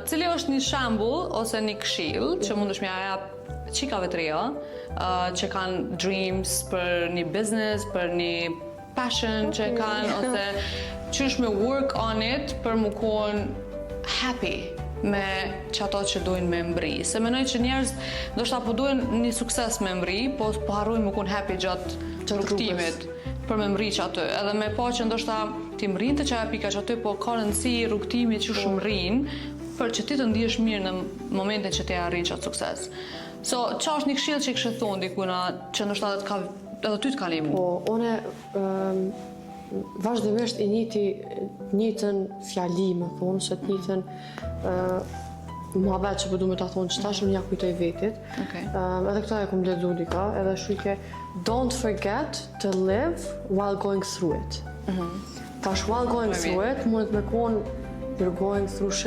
Cili është një shembull ose një këshill që mundesh m'ia jap çikave të reja që kanë dreams për një business, për një passion që kanë ose qysh me work on it për mu kon happy me çato që duhin me mbri. Se mendoj që njerëz ndoshta po duhen një sukses me mbri, po harrojnë me kon happy gjatë rrugtimit për me mbri aty. Edhe me pa që ndoshta ti mrin të çaja pika aty, po ka rëndësi rrugtimi që shumë mrin për që ti të ndihesh mirë në momentin që ti arrin çat sukses. So, qa është një këshill që i kështë thonë dikuna që ndoshta edhe ty të ka limu? Po, une vazhdimisht i njëjtën fjali, me thonë, se të njëjtën muhabet që përdu me ta thonë që tash unë ja kujtoj vetit. Edhe këta e kum lexu dika, edhe shrike don't forget to live while going through it. Tash while going through it, mundet me konë you're going through shit